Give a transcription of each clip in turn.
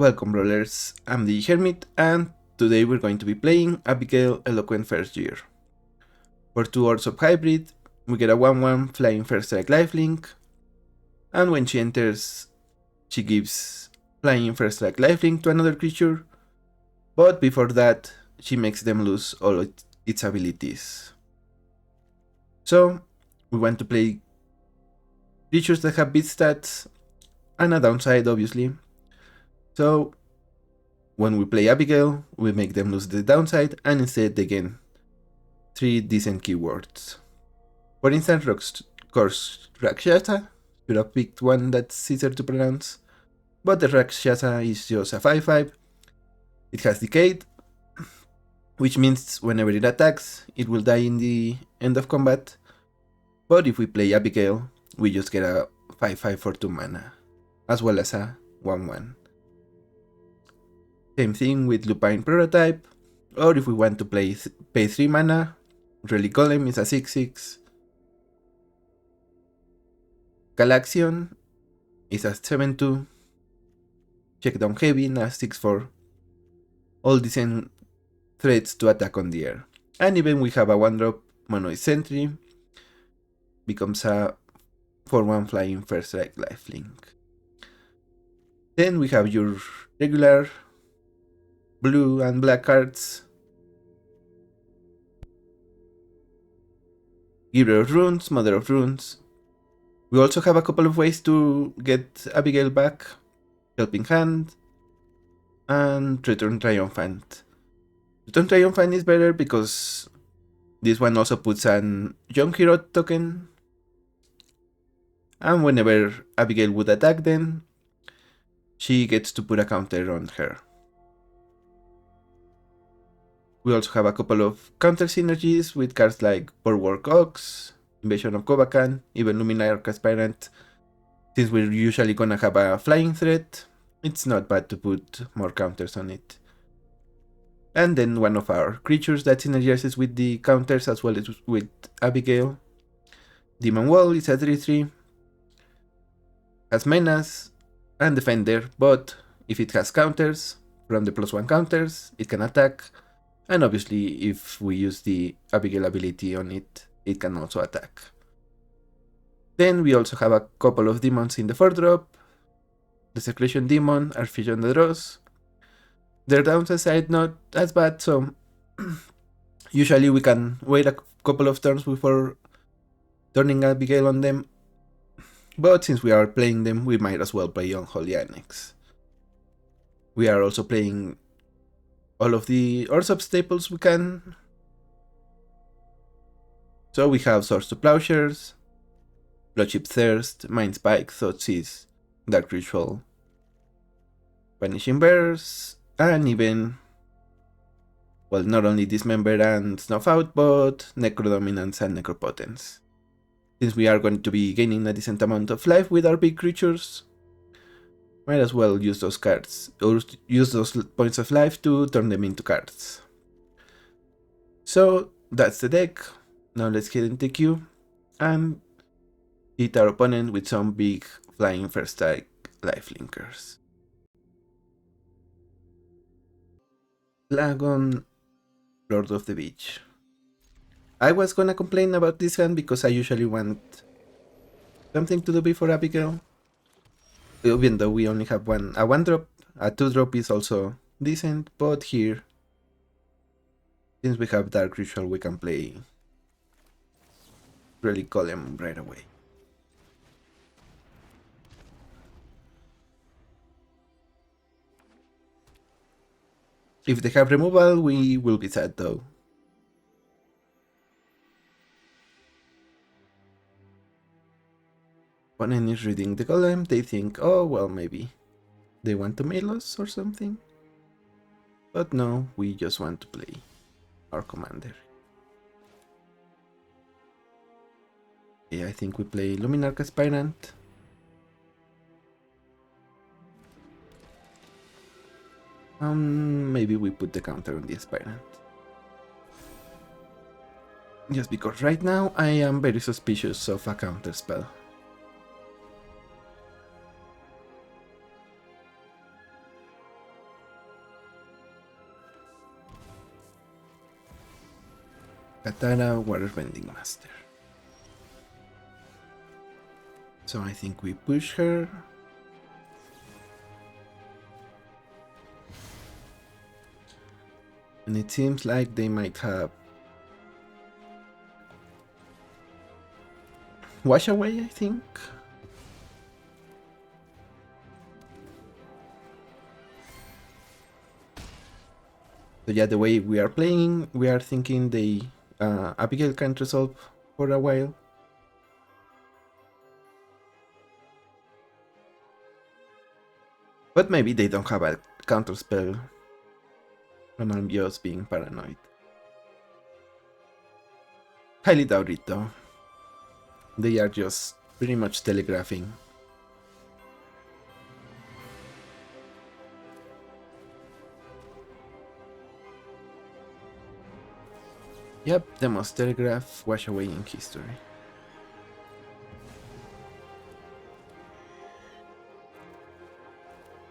Welcome Brawlers, I'm the Hermit and today we're going to be playing Abigale Eloquent first year. For 2 Orzhov hybrid, we get a 1-1 flying first strike lifelink, and when she enters, she gives flying first strike lifelink to another creature, but before that, she makes them lose all its abilities. So, we want to play creatures that have bit stats, and a downside obviously. So, when we play Abigale, we make them lose the downside and instead they gain 3 decent keywords. For instance, Course Rakshasa, should have picked one that's easier to pronounce, but the Rakshasa is just a 5-5. It has Decayed, which means whenever it attacks, it will die in the end of combat. But if we play Abigale, we just get a 5-5 for 2 mana, as well as a 1-1. Same thing with Lupine Prototype, or if we want to pay 3 mana, Relic Golem is a 6-6. Galaxion is a 7-2. Checkdown Heavy a 6-4. All decent threats to attack on the air. And even we have a 1-drop Monoid Sentry, becomes a 4-1 flying first strike lifelink. Then we have your regular blue and black cards. Giver of Runes, Mother of Runes. We also have a couple of ways to get Abigale back. Helping Hand and Return Triumphant. Return Triumphant is better because this one also puts an Young Hero token. And whenever Abigale would attack then, she gets to put a counter on her. We also have a couple of counter synergies with cards like Bulwark Ox, Invasion of Kovakan, even Luminarch Aspirant. Since we're usually gonna have a flying threat, it's not bad to put more counters on it. And then one of our creatures that synergizes with the counters as well as with Abigale. Demon Wall is a 3-3. Has Menace and Defender, but if it has counters, from the +1 counters, it can attack. And obviously, if we use the Abigale ability on it, it can also attack. Then we also have a couple of demons in the 4-drop. Desecration Demon, Archfiend on the Dross. Their downside not as bad, so usually we can wait a couple of turns before turning Abigale on them. But since we are playing them, we might as well play Unholy Annex. We are also playing all of the Orzhov staples we can. So we have Swords to Plowshares, Bloodship Thirst, Mind Spike, Thoughtseize, Dark Ritual, Vanishing Bears, and even, well, not only Dismember and Snuff Out, but Necrodominance and Necropotence. Since we are going to be gaining a decent amount of life with our big creatures, might as well use those cards, or use those points of life to turn them into cards. So that's the deck. Now let's get into queue and hit our opponent with some big flying first strike lifelinkers. Flagon, Lord of the Beach. I was gonna complain about this hand because I usually want something to do before Abigale. Even though we only have a 1-drop, a 2-drop is also decent, but here, since we have Dark Ritual, we can play Relic Golem right away. If they have removal, we will be sad though. Opponent is reading the golem, they think, oh well, maybe they want to mail us or something. But no, we just want to play our commander. Okay, I think we play Luminarch Aspirant. Maybe we put the counter on the Aspirant. Just because right now I am very suspicious of a counter spell. Katara, Water Bending Master. So I think we push her. And it seems like they might have Wash Away, I think. So yeah, the way we are playing, we are thinking they Abigale can't resolve for a while. But maybe they don't have a counterspell, and I'm just being paranoid. Highly doubt it though. They are just pretty much telegraphing. Yep, the most telegraph wash away in history.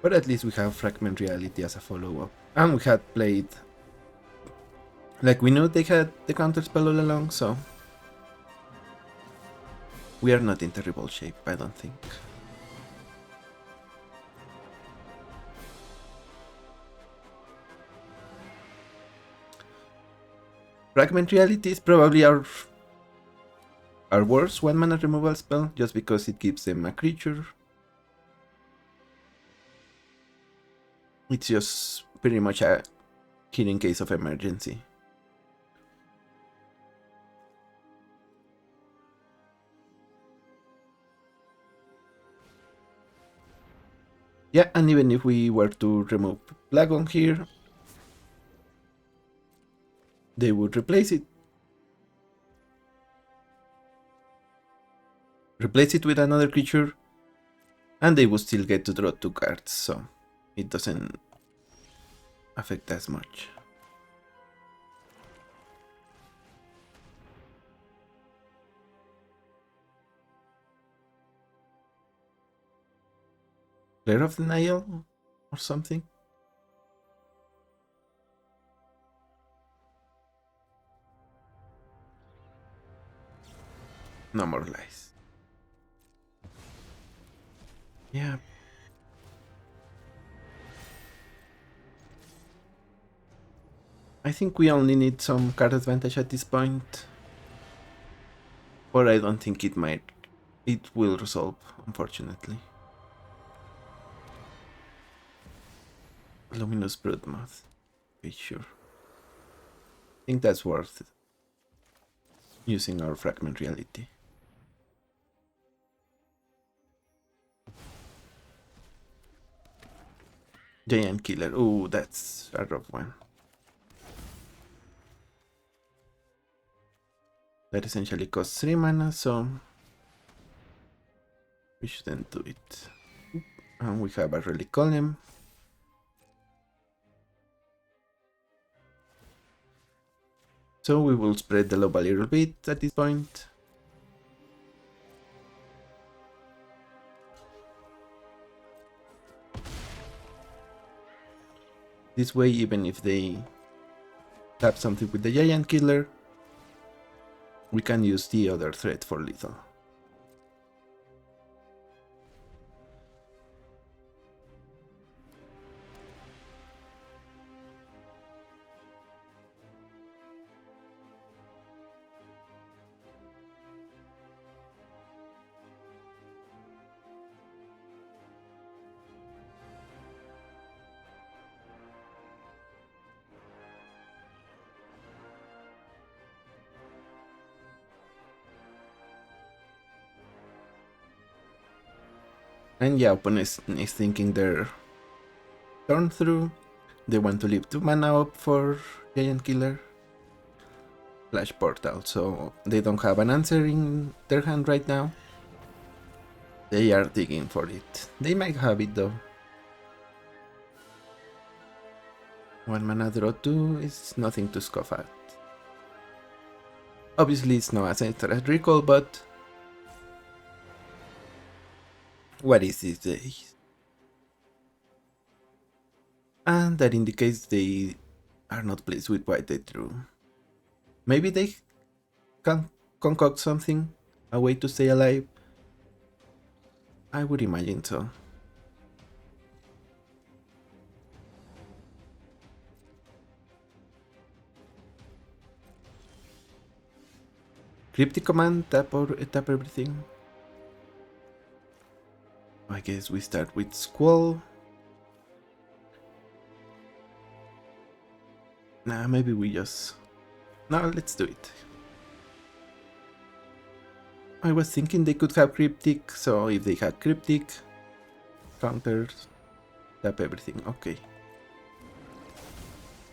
But at least we have Fragment Reality as a follow-up. And we had played... Like, we knew they had the counterspell all along, so... We are not in terrible shape, I don't think. Fragment Reality is probably our worst 1-mana removal spell, just because it gives them a creature. It's just pretty much a hit in case of emergency. Yeah, and even if we were to remove Blagon here, they would replace it. Replace it with another creature, and they would still get to draw 2 cards, so it doesn't affect as much. Flare of Denial or something? No more lies. Yeah. I think we only need some card advantage at this point. Or I don't think it will resolve, unfortunately. Luminous Broodmouth. Okay, sure. I think that's worth it. Using our Fragment Reality. Giant Killer. Ooh, that's a rough one. That essentially costs 3 mana, so we shouldn't do it. And we have a Relic Golem. So we will spread the lob a little bit at this point. This way, even if they tap something with the Giant Killer, we can use the other threat for lethal. And yeah, opponent is thinking their turn through. They want to leave 2 mana up for Giant Killer. Flash Portal, so they don't have an answer in their hand right now. They are digging for it. They might have it though. 1 mana draw 2 is nothing to scoff at. Obviously it's no Ancestral Recall, but what is these days? And that indicates they are not pleased with what they drew. Maybe they can concoct something, a way to stay alive. I would imagine so. Cryptic command, tap everything. I guess we start with Squall. Nah, maybe we just... No, let's do it. I was thinking they could have Cryptic, so if they had Cryptic, counters, tap everything, okay.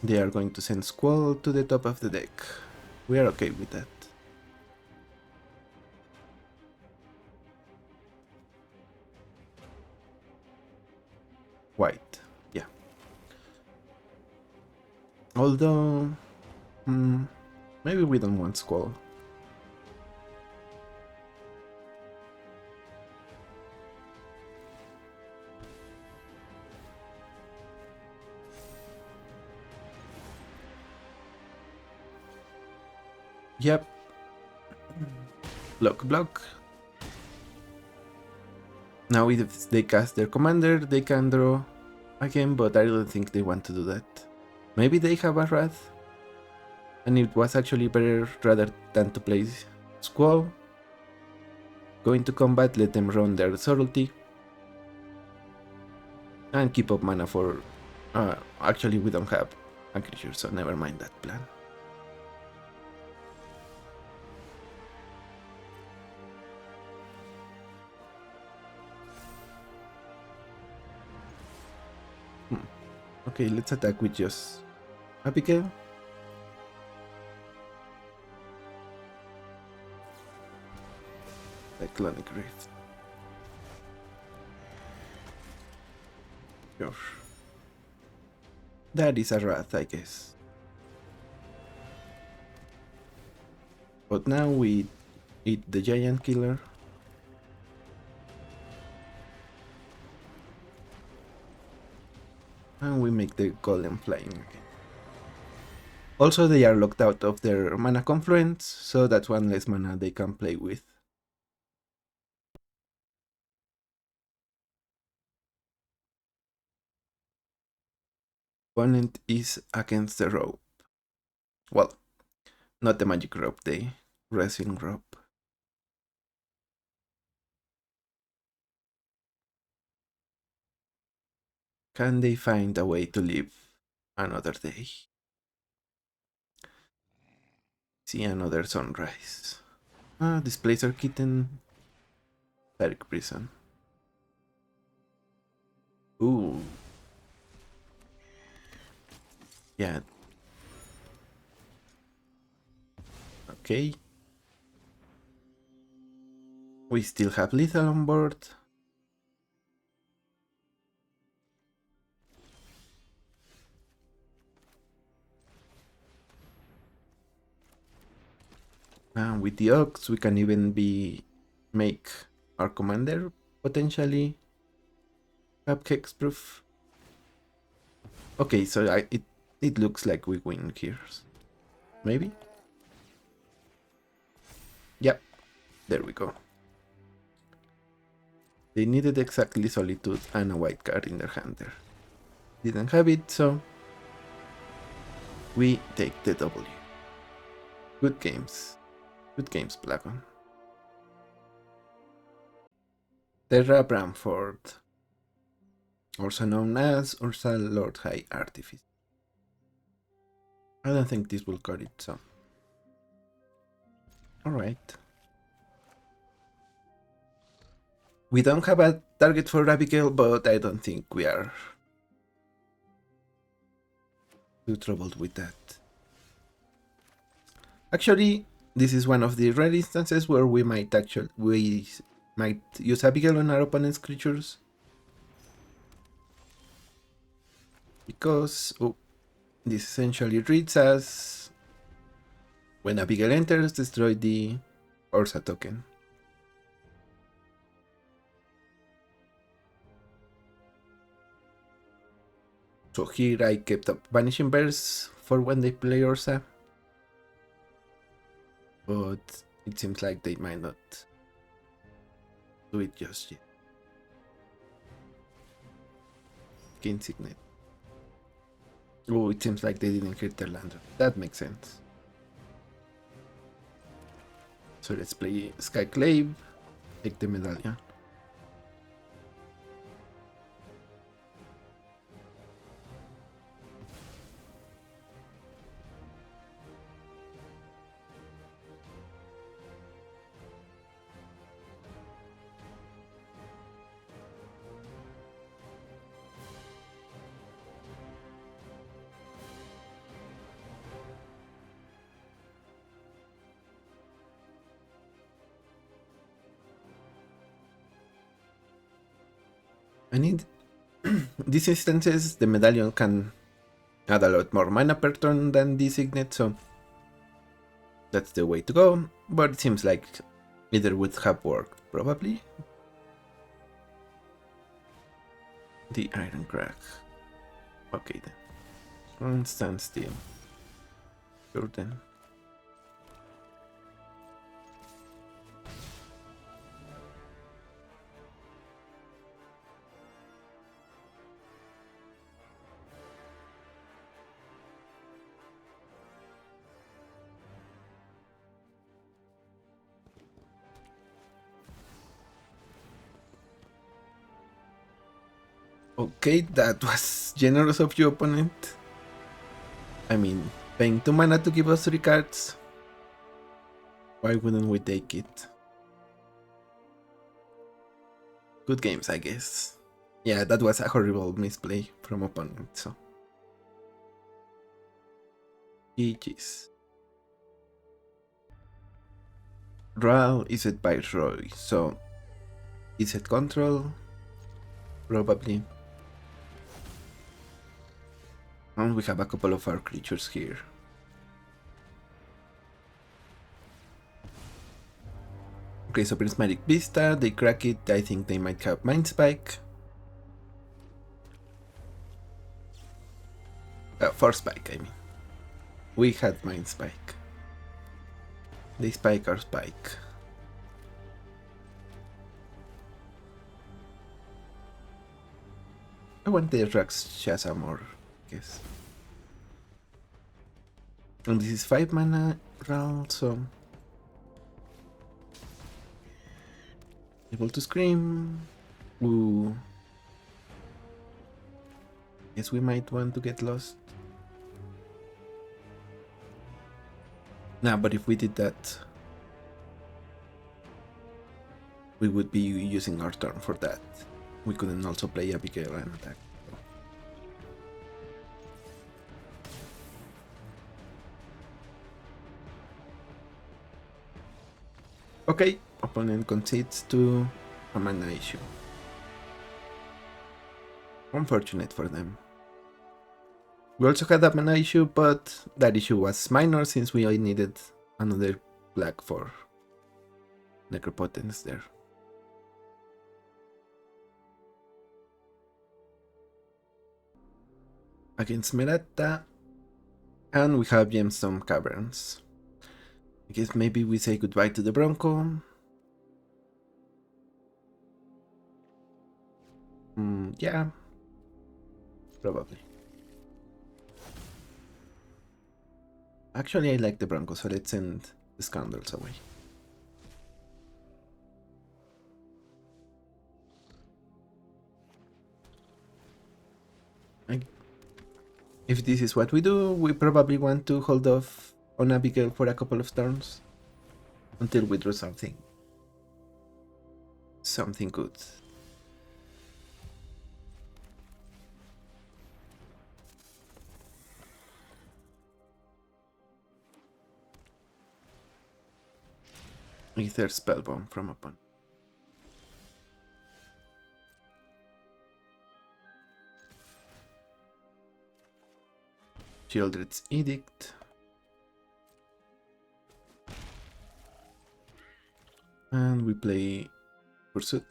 They are going to send Squall to the top of the deck. We are okay with that. White, yeah. Although, maybe we don't want Squall. Yep. Block. Now if they cast their commander, they can draw again, but I don't think they want to do that. Maybe they have a Wrath, and it was actually better rather than to play Squall. Go into combat, let them run their subtlety, and keep up mana for... actually we don't have a creature, so never mind that plan. Okay, let's attack with just Abigale. Cyclonic Rift. Sure. That is a Wrath, I guess. But now we eat the Giant Killer. And we make the Golem flying again. Also, they are locked out of their mana confluence, so that's one less mana they can play with. Opponent is against the rope. Well, not the magic rope, the resin rope. Can they find a way to live another day? See another sunrise. Displacer Kitten. Dark Prison. Ooh. Yeah. Okay. We still have lethal on board. And with the Ox, we can even make our commander potentially have hexproof. Okay, so it looks like we win here. Maybe? Yep, there we go. They needed exactly Solitude and a white card in their hand there. Didn't have it, so we take the W. Good games. Good games, Plagon. Terra Bramford, also known as Ursa Lord High Artifice. I don't think this will cut it, so... Alright. We don't have a target for Abigale, but I don't think we are too troubled with that. Actually, this is one of the rare instances where we might use Abigale on our opponent's creatures. Because this essentially reads as when Abigale enters, destroy the Ursa token. So here I kept up Vanishing Bears for when they play Ursa. but it seems like they might not do it just yet. King Signet. Oh, it seems like they didn't hit their land. That makes sense. So let's play Skyclave, take the medallion. I need these instances, the medallion can add a lot more mana per turn than the signet, so that's the way to go. But it seems like either would have worked, probably. The Iron Crack. Okay then. Stand still. Sure then. Okay, that was generous of your opponent. I mean, paying 2 mana to give us 3 cards. Why wouldn't we take it? Good games, I guess. Yeah, that was a horrible misplay from opponent, so. GG's. Brawl is it by Roy, so is it control? Probably. And we have a couple of our creatures here. Okay, so Prismatic Vista, they crack it, I think they might have Mind Spike. Force Spike, I mean. We had Mind Spike. They spike our spike. I want the Rakshasa more, I guess. And this is 5 mana Ral, so able to scream. Ooh. Guess we might want to get lost. Nah, but if we did that, we would be using our turn for that. We couldn't also play Abigale and attack. Okay, opponent concedes to a mana issue. Unfortunate for them. We also had a mana issue, but that issue was minor since we only needed another black for Necropotence there. Against Merata, and we have Gemstone Caverns. I guess maybe we say goodbye to the Bronco. Yeah, probably. Actually, I like the Bronco, so let's send the Scoundrels away. If this is what we do, we probably want to hold off on Abigale for a couple of turns until we draw something. Something good. Ether Spellbomb from opponent. Childred's Edict. And we play Pursuit.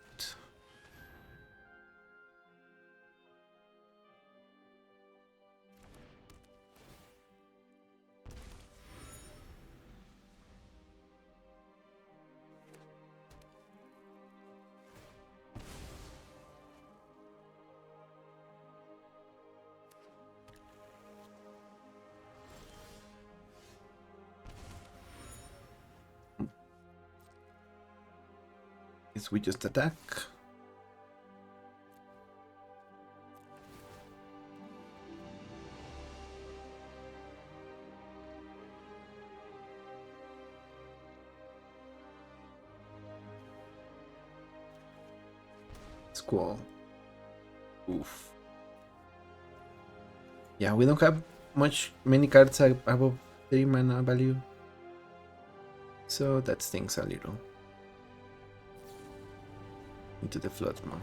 Is we just attack. Squall. Oof. Yeah, we don't have many cards above 3 mana value. So that stings a little. Into the flood mode.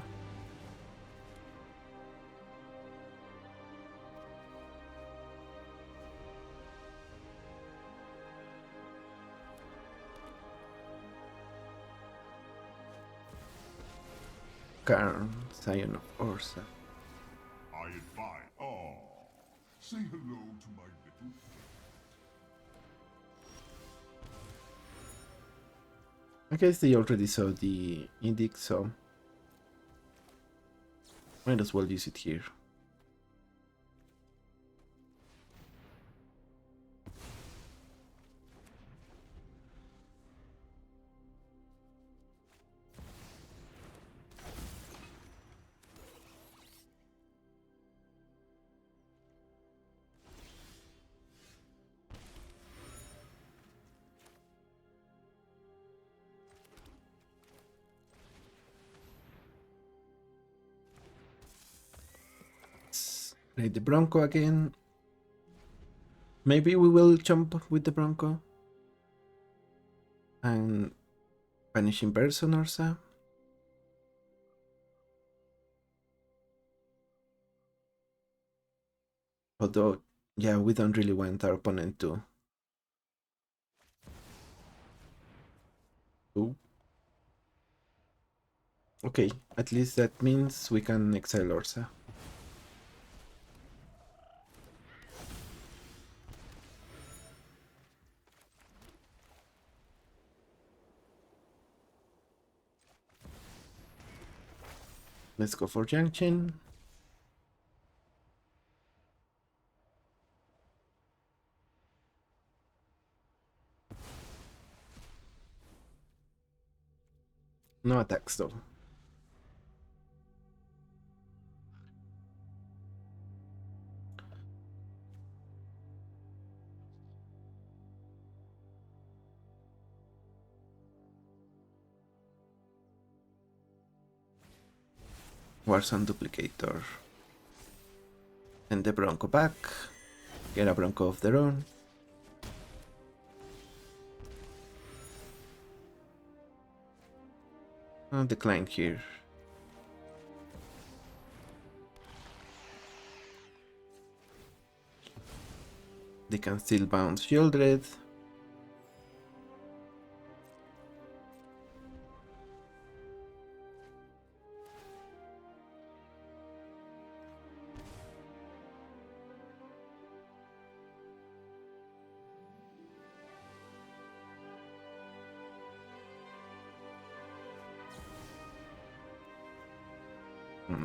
Karn, Scion of Orzhov. I advise. Oh, say hello to my little. I guess they already saw the edict, so might as well use it here. Play the Bronco again. Maybe we will jump with the Bronco and punish in person or so. Although, yeah, we don't really want our opponent to. Ooh. Okay, at least that means we can exile Orsa. Let's go for Junction. No attacks though. Warzone Duplicator. And the Bronco back. Get a Bronco of their own. I'll decline here. They can still bounce Shieldred.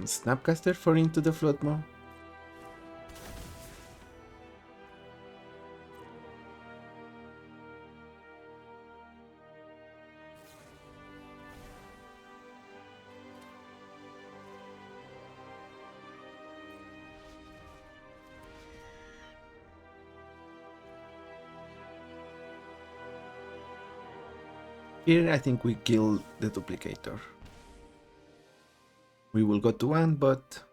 Snapcaster for into the flood mode. Here I think we kill the duplicator. We will go to 1, but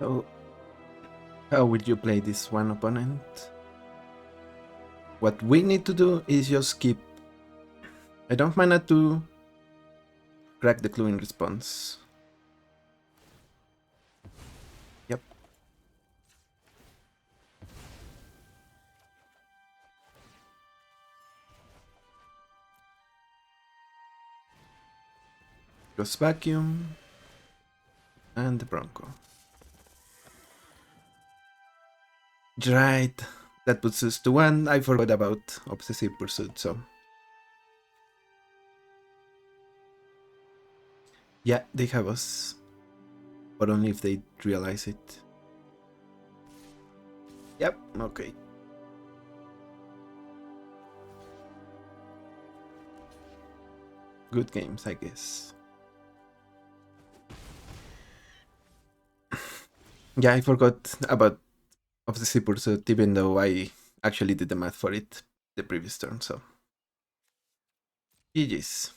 So, how will you play this one opponent? What we need to do is just keep enough mana to crack the clue in response. Yep. Goes Vacuum and the Bronco. Right, that puts us to 1. I forgot about Obsessive Pursuit, so yeah, they have us, but only if they realize it. Yep, okay. Good games, I guess. Yeah, I forgot about Obsessive Pursuit, even though I actually did the math for it the previous turn, so GG's.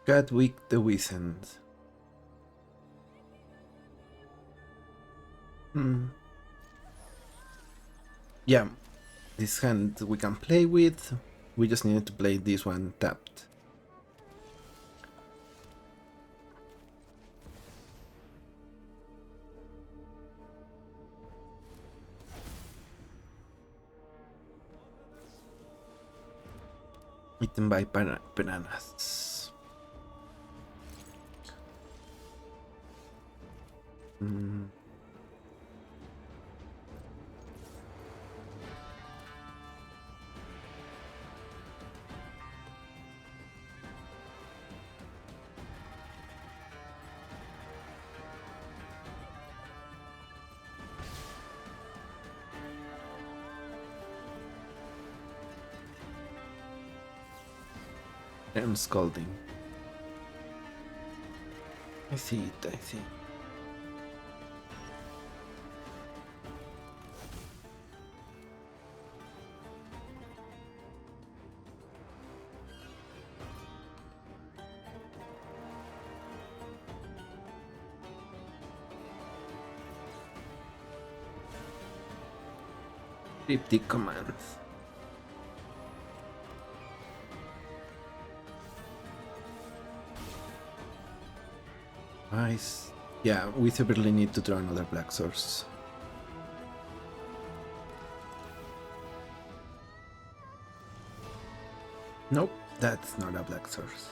Godwick the Wizened. Yeah, this hand we can play with. We just needed to play this one tapped. Eaten by piranhas. I'm scolding. I see it, I see. Cryptic commands. Nice. Yeah, we severely need to draw another black source. Nope, that's not a black source.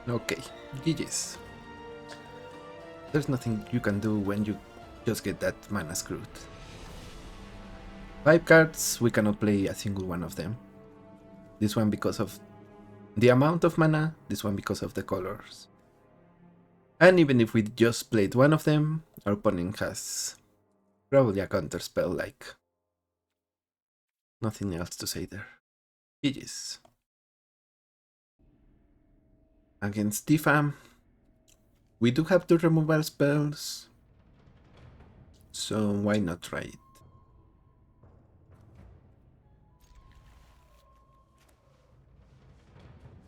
Okay, GG's. There's nothing you can do when you just get that mana screwed. 5 cards, we cannot play a single one of them. This one because of the amount of mana, this one because of the colors. And even if we just played one of them, our opponent has probably a counter spell, like nothing else to say there. GG's. Against Tifa, we do have 2 removal spells, so why not try it?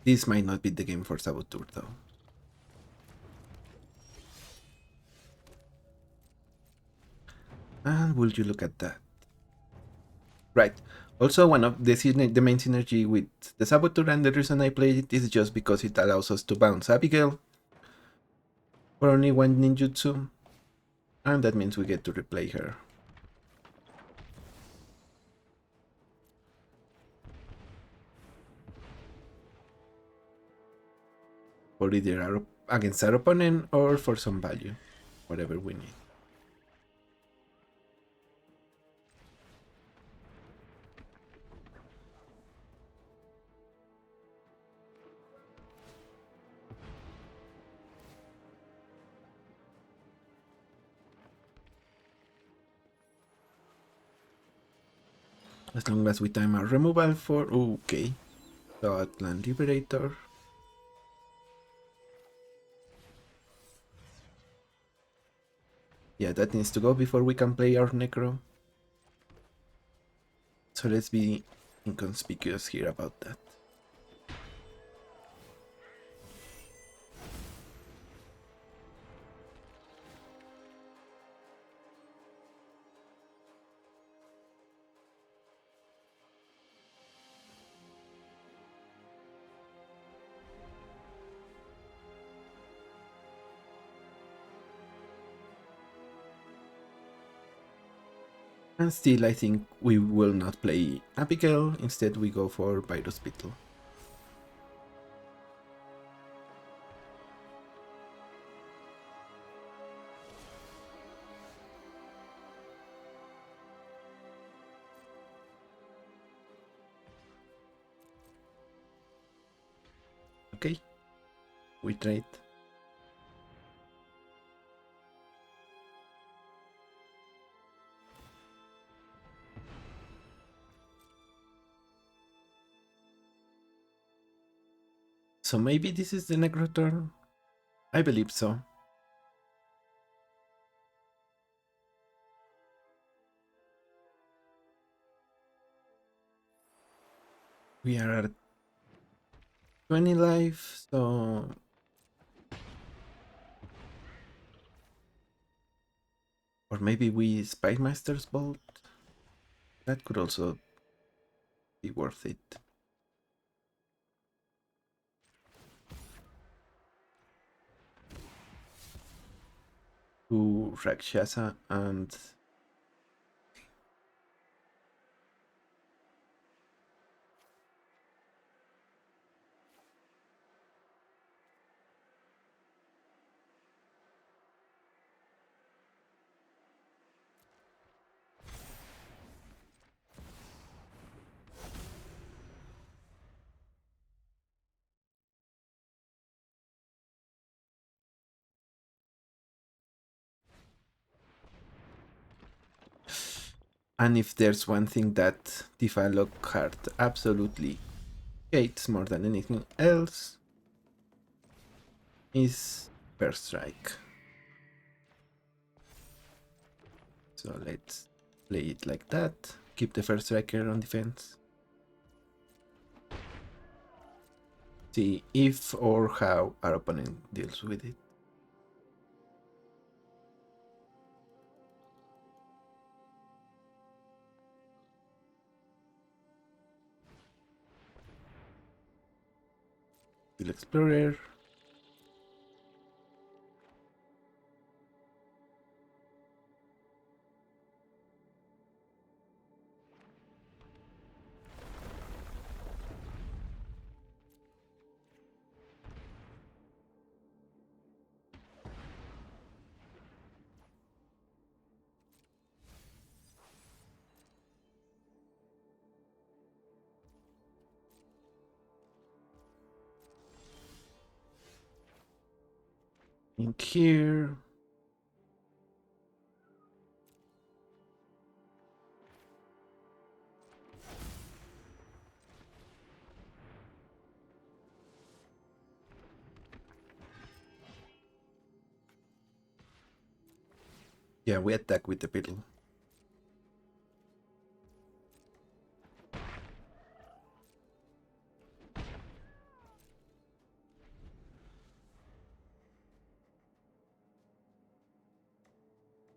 This might not be the game for Saboteur though. And will you look at that? Right. Also, one of the main synergy with the Saboteur, and the reason I play it is just because it allows us to bounce Abigale for only 1 ninjutsu, and that means we get to replay her. For either against our opponent or for some value, whatever we need. As long as we time our removal for... Okay. Scotland Liberator. Yeah, that needs to go before we can play our Necro. So let's be inconspicuous here about that. And still, I think we will not play Abigale. Instead, we go for Virus Beetle. Okay, we trade. So maybe this is the Necro turn? I believe so. We are at 20 life, so... Or maybe we Spy Master's Bolt? That could also be worth it. To Rakshasa and... And if there's one thing that Tifa Lockhart absolutely hates more than anything else, is First Strike. So let's play it like that. Keep the First Striker on defense. See if or how our opponent deals with it. Field Explorer. In here. Yeah, we attack with the Beetle.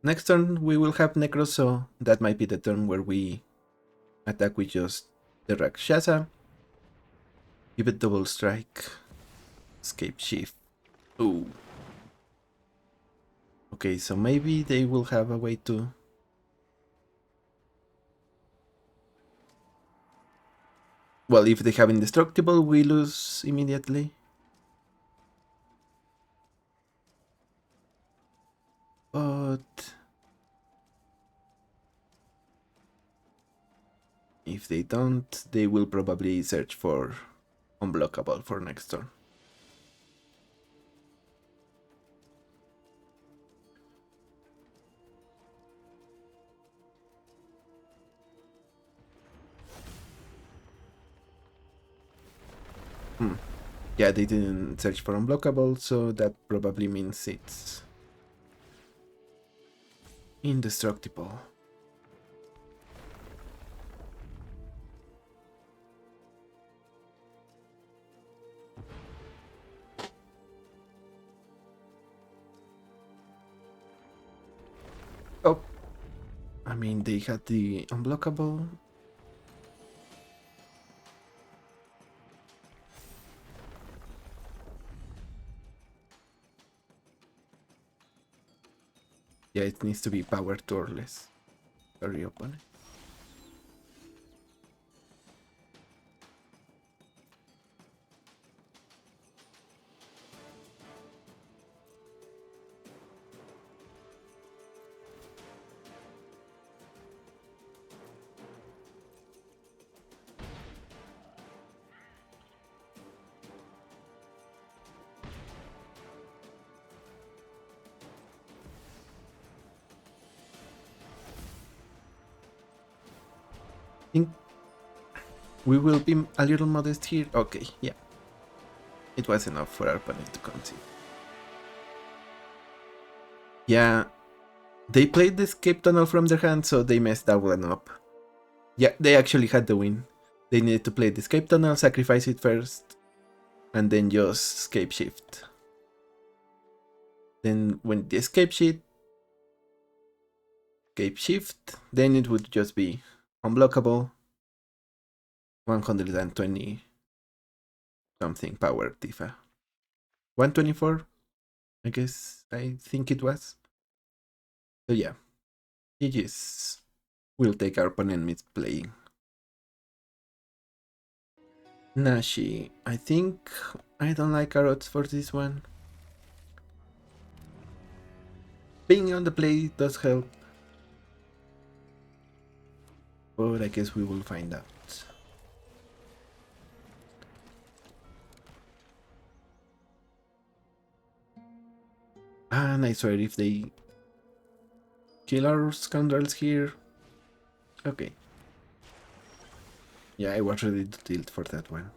Next turn we will have Necro, so that might be the turn where we attack with just the Rakshasa. Give it double strike. Escape shift. Ooh. Okay, so maybe they will have a way to... Well, if they have Indestructible, we lose immediately. But... if they don't, they will probably search for Unblockable for next turn. Yeah, they didn't search for unblockable, so that probably means it's indestructible. Oh, I mean, they had the unblockable. Yeah, it needs to be power 2 or less. Sorry, opponent. Think we will be a little modest here. Okay, yeah. It was enough for our opponent to concede. Yeah, they played the escape tunnel from their hand, so they messed that one up. Yeah, they actually had the win. They needed to play the escape tunnel, sacrifice it first, and then just escape shift. Then when the escape shift, then it would just be unblockable. 120 something power Tifa. 124, I guess I think it was. So yeah, GG's. We'll take our opponent mid playing. Nashi, I think I don't like our odds for this one. Being on the play does help, but I guess we will find out. And I swear if they kill our scoundrels here. Okay. Yeah, I was ready to tilt for that one.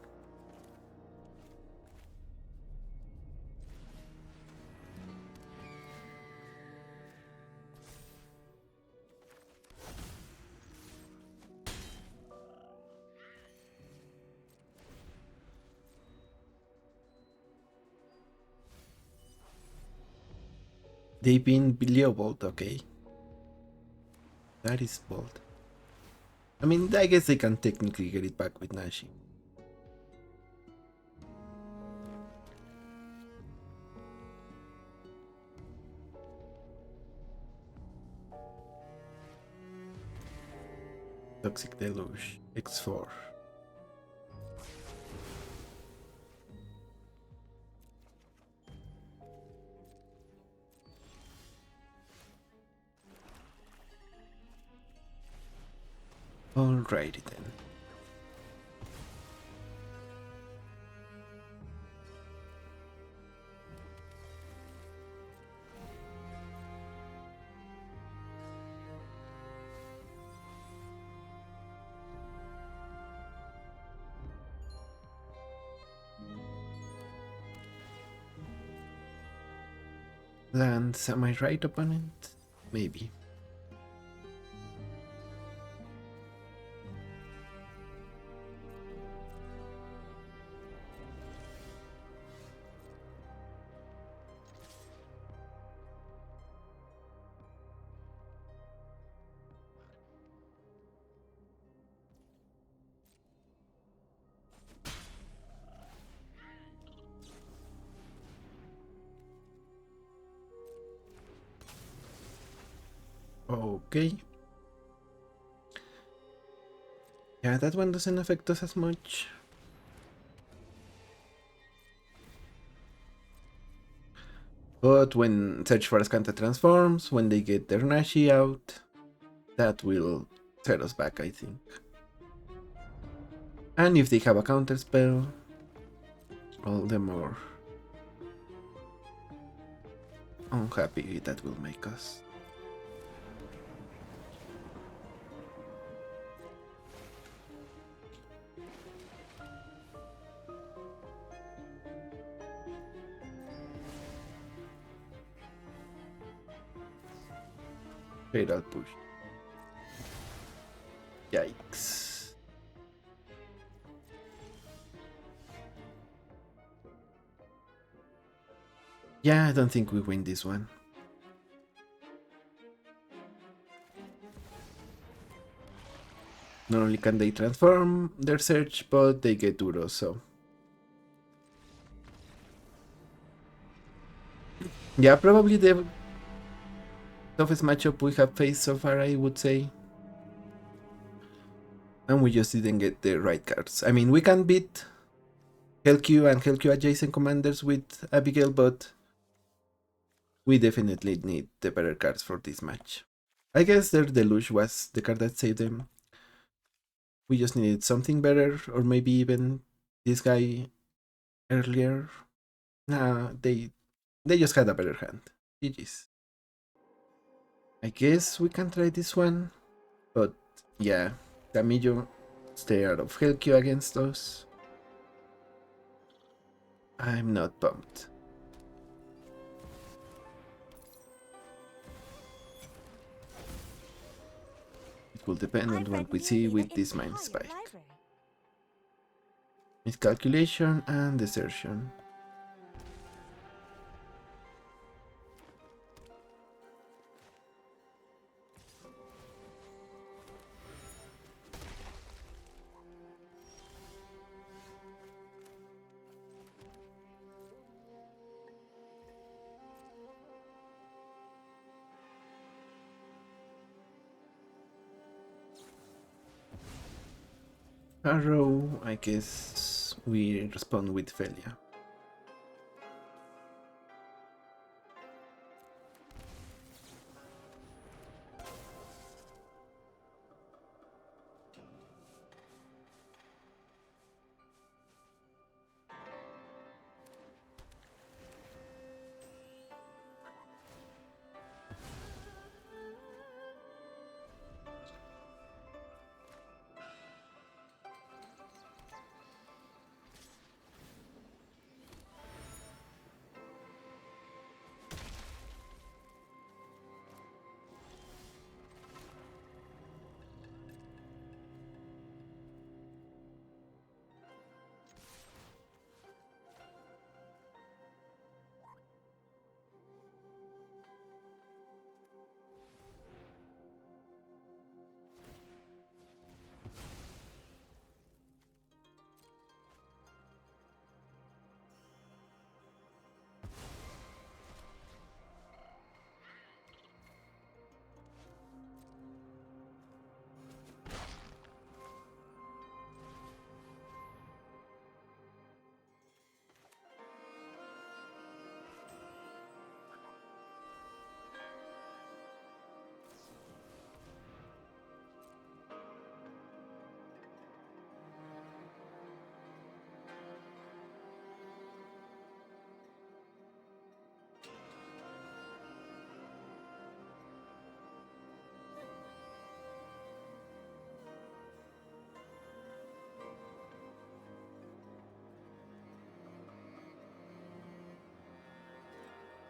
They've been below bold, okay. That is bold. I mean, I guess they can technically get it back with Nashi. Toxic Deluge, X4. Alrighty then. Lands, am I right, opponent? Maybe. Okay. Yeah, that one doesn't affect us as much. But when Search for Ascanta transforms, when they get their Nashi out, that will set us back, I think. And if they have a counter spell, all the more unhappy that will make us. Fatal push. Yikes. Yeah, I don't think we win this one. Not only can they transform their search, but they get Uro, so. Yeah, probably the toughest matchup we have faced so far, I would say. And we just didn't get the right cards. I mean, we can beat Hellq and Hellq adjacent commanders with Abigale, but we definitely need the better cards for this match. I guess their Deluge was the card that saved them. We just needed something better, or maybe even this guy earlier. Nah, they just had a better hand. GG's. I guess we can try this one, but yeah, Camillo stay out of Hellq against us. I'm not pumped. It will depend on what we see with this Mind Spike. Miscalculation and desertion. Arrow, I guess we respond with Felia.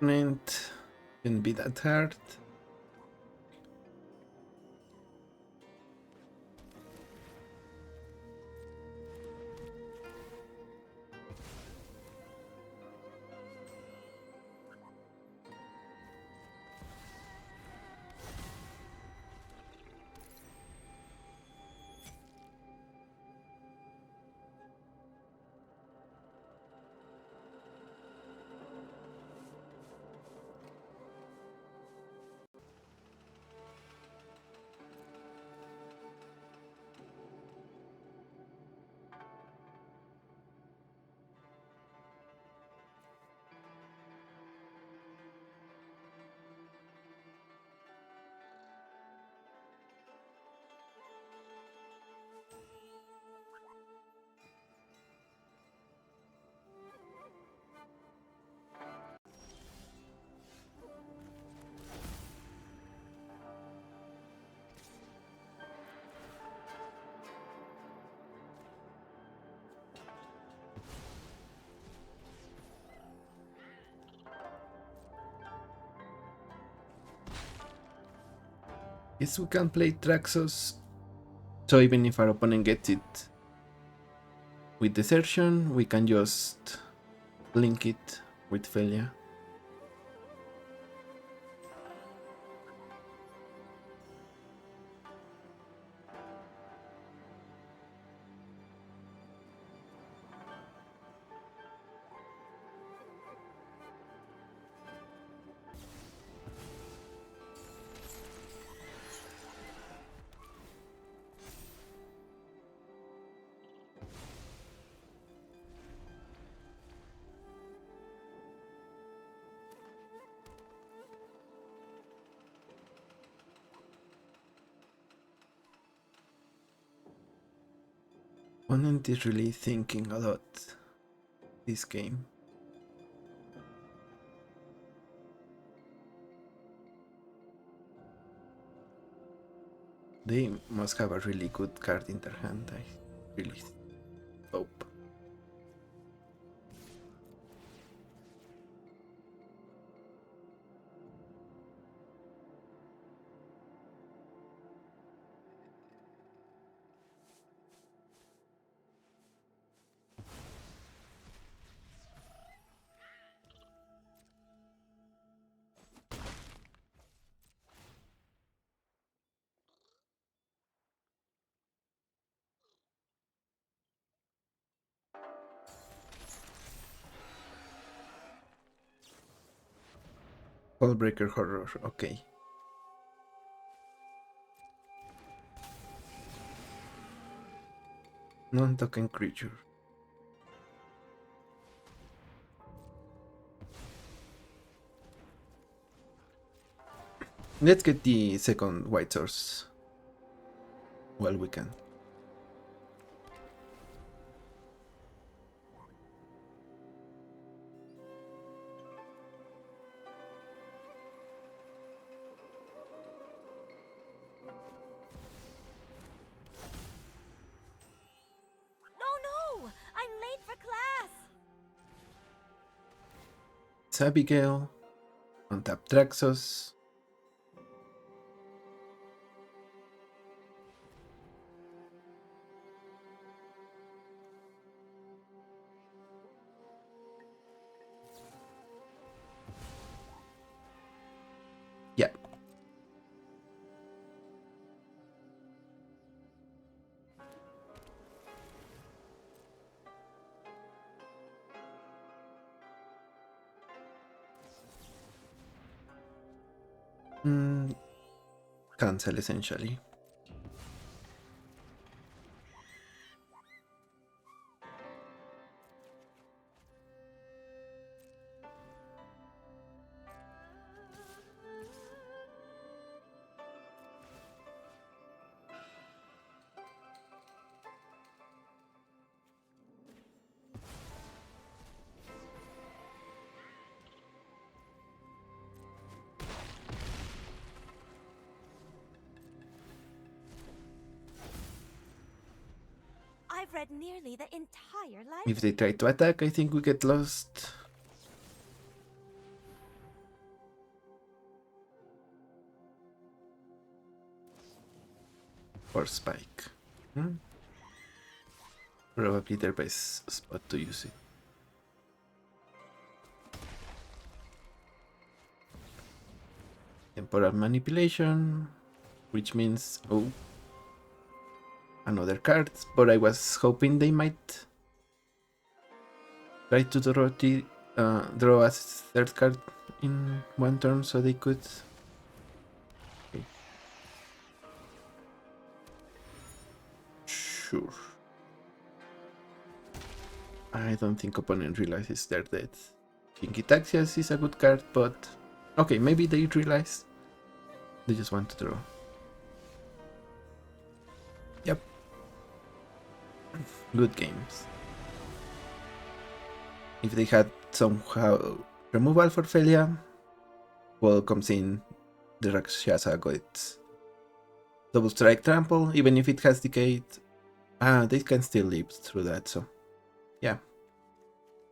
Opponent can be that hard. Yes, we can play Traxos. So even if our opponent gets it with Desertion, we can just link it with Felia. Opponent is really thinking a lot this game. They must have a really good card in their hand, I really hope. Ballbreaker Horror, okay. Non-token creature. Let's get the second white source while we can. No! I'm late for class! It's Abigale. Untap Traxos. Yeah. Cancel essentially. I've read nearly the entire library. If they try to attack, I think we get lost. Or Spike. Probably their best spot to use it. Temporal manipulation, which means another card, but I was hoping they might try to draw a third card in one turn so they could. Okay. Sure. I don't think opponent realizes they're dead. Kinky Taxias is a good card, but okay, maybe they realize they just want to draw. Yep. Good games. If they had somehow removal for Felia, well, comes in the Rakshasa gets double strike trample, even if it has decayed. They can still live through that, so yeah.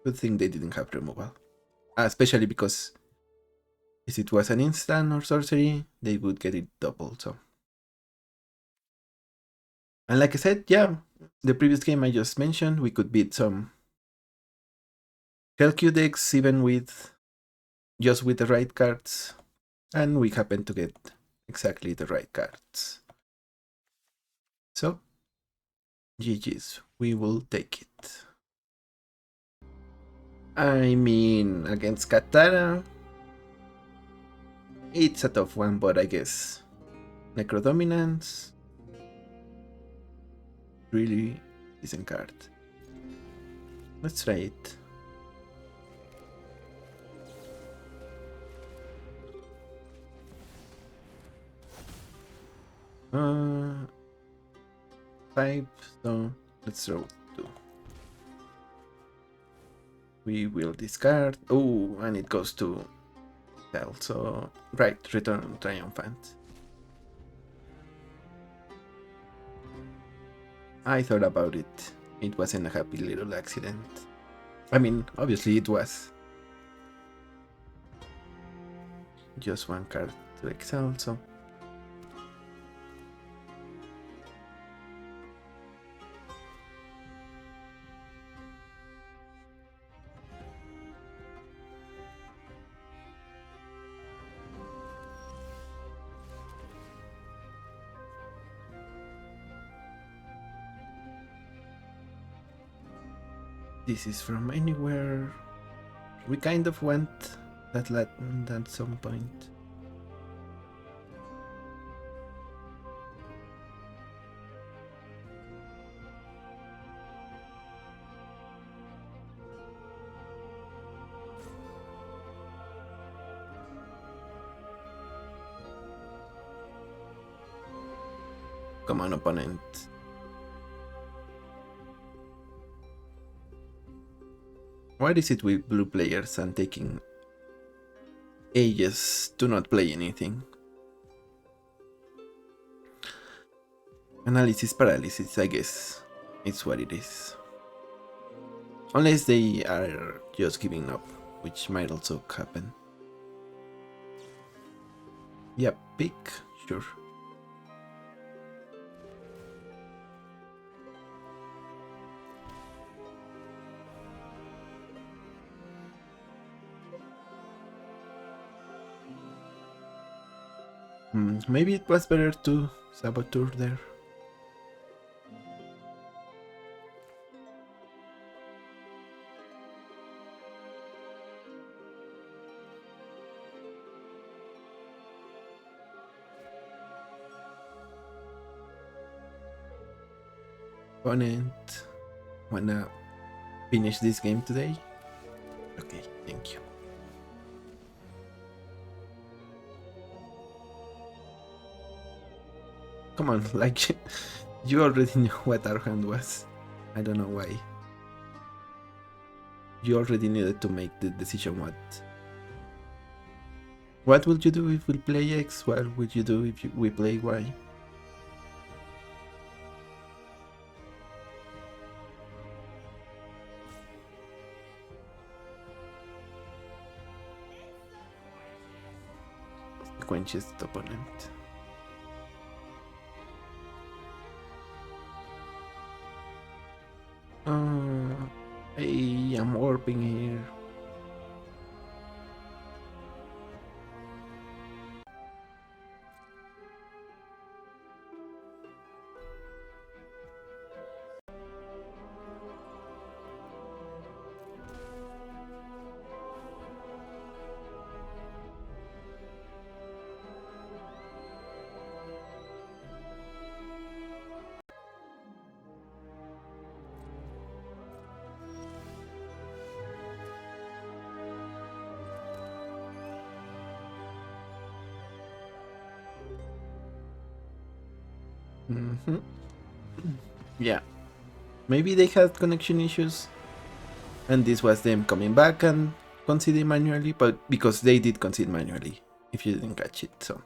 Good thing they didn't have removal. Especially because if it was an instant or sorcery, they would get it double, so And like I said, yeah, the previous game I just mentioned, we could beat some Hellq decks even with just with the right cards, and we happen to get exactly the right cards. So, GG's, we will take it. I mean, against Katara, it's a tough one, but I guess Necrodominance, really decent card. Let's try it. Uh, 5, so let's throw 2. We will discard. Oh, and it goes to hell. So, right, Return Triumphant. I thought about it. It wasn't a happy little accident. I mean, obviously it was. Just one card to exile, so. This is from anywhere. We kind of went that at some point. Come on, opponent. Why is it with blue players and taking ages to not play anything? Analysis paralysis, I guess. It's what it is. Unless they are just giving up, which might also happen. Yeah, pick, sure. Maybe it was better to saboteur there. Opponent, wanna finish this game today? Okay, thank you. Come on, like, you already knew what our hand was. I don't know why. You already needed to make the decision what will you do if we play X? What would you do if we play Y? Quenches the opponent. Hey, I'm warping here. Yeah, maybe they had connection issues, and this was them coming back and conceding manually, but because they did concede manually, if you didn't catch it, so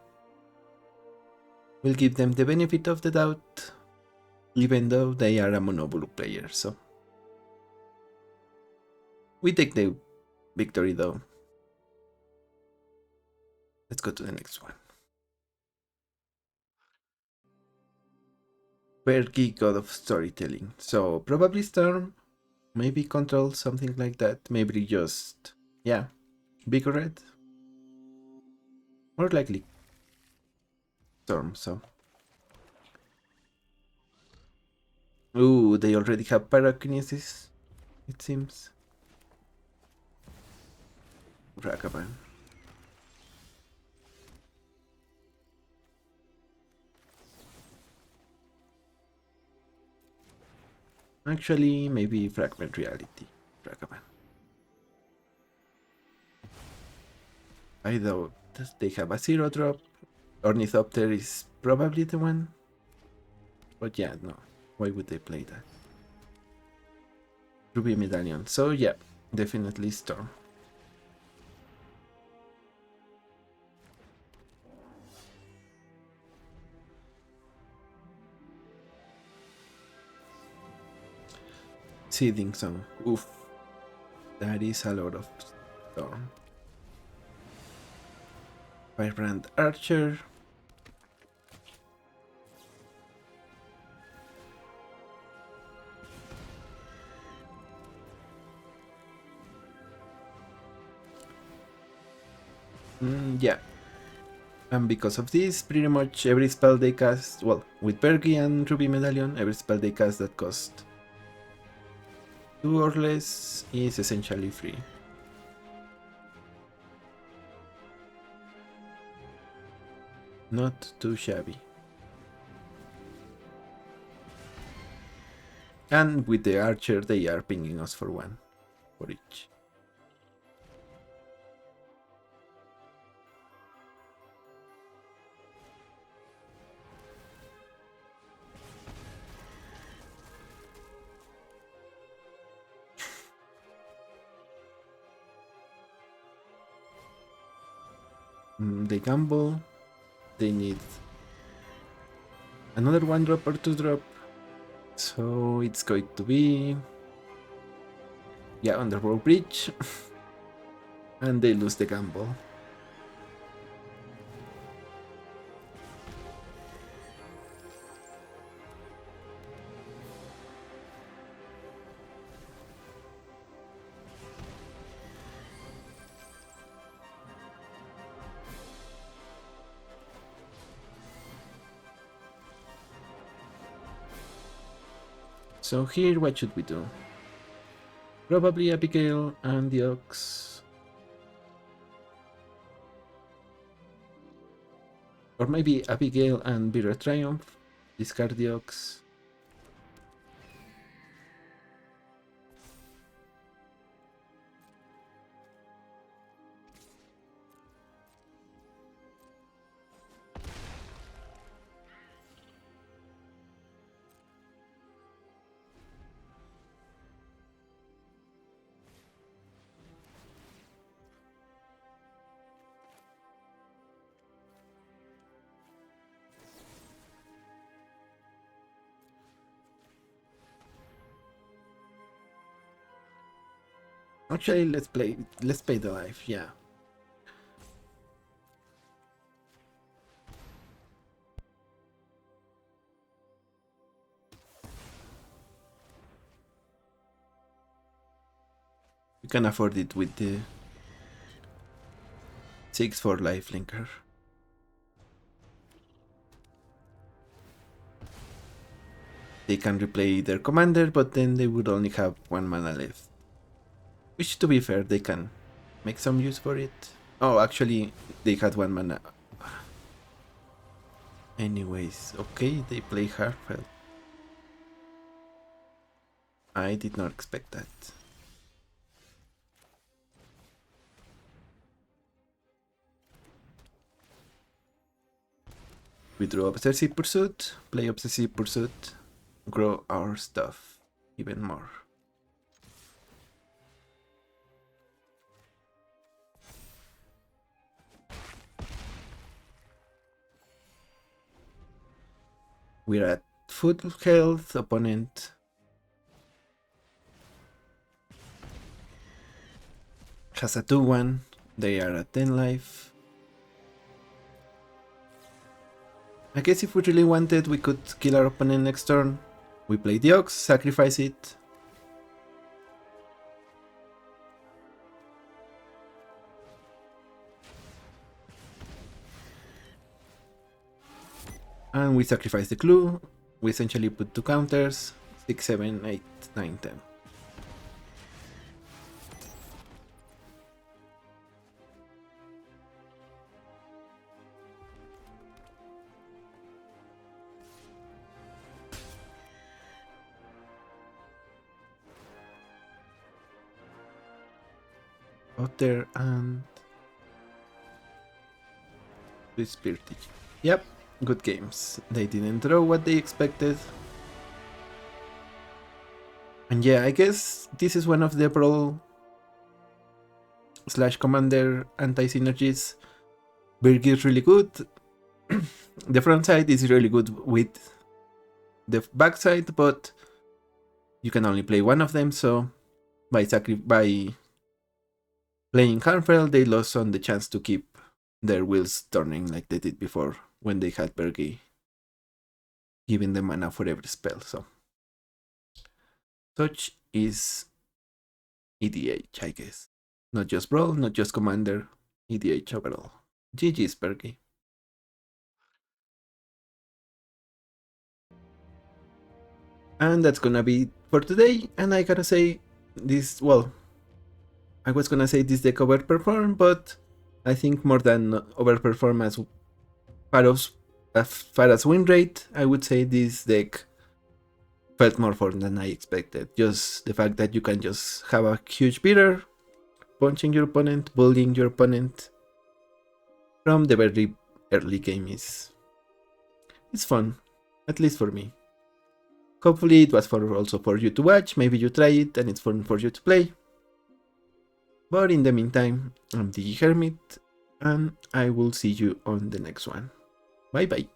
we'll give them the benefit of the doubt, even though they are a mono-blue player, so we take the victory though. Let's go to the next one. Perky God of Storytelling. So probably Storm, maybe Control, something like that. Maybe just, yeah, big red. More likely Storm, so. Ooh, they already have Pyrokinesis, it seems. Ragavan. Actually, maybe Fragment Reality. Ragavan. I doubt they have a 0-drop. Ornithopter is probably the one. But yeah, no. Why would they play that? Ruby Medallion. So yeah, definitely Storm. Seeding Song. Oof. That is a lot of Storm. Firebrand Archer. Yeah. And because of this, pretty much every spell they cast, well, with Perky and Ruby Medallion, every spell they cast that cost 2 or less is essentially free. Not too shabby. And with the Archer, they are pinging us for 1 for each. They gamble. They need another 1-drop or 2-drop. So it's going to be, yeah, Underworld Bridge. And they lose the gamble. So here, what should we do? Probably Abigail and the Ox. Or maybe Abigail and Bearer Triumph. Discard the Ox. Actually, let's play the life, yeah. You can afford it with the 6 for lifelinker. They can replay their commander, but then they would only have 1 mana left. Which, to be fair, they can make some use for it. Oh, actually, they had 1 mana. Anyways, okay, they play Harfell. I did not expect that. We draw Obsessive Pursuit, play Obsessive Pursuit, grow our stuff even more. We're at full health, opponent has a 2-1, they are at 10 life. I guess if we really wanted, we could kill our opponent next turn. We play the Ox, sacrifice it. And we sacrifice the clue. We essentially put 2 counters, 6, 7, 8, 9, 10. Otter and Spirit. Yep, good games. They didn't draw what they expected. And yeah, I guess this is one of the Brawl / Commander anti-synergies. Berg is really good. The front side is really good with the back side, but you can only play one of them, so by playing Harmfell, they lost on the chance to keep their wheels turning like they did before when they had Bergy giving them mana for every spell. So such is EDH, I guess. Not just Brawl, not just Commander, EDH overall. GG's Bergy. And that's gonna be for today. And I gotta say, this, well, I was gonna say this deck overperformed, but I think more than overperform as far as win rate, I would say this deck felt more fun than I expected. Just the fact that you can just have a huge beater, punching your opponent, bullying your opponent from the very early game it's fun, at least for me. Hopefully it was also for you to watch, maybe you try it and it's fun for you to play. But in the meantime, I'm the Hermit, and I will see you on the next one. Bye bye.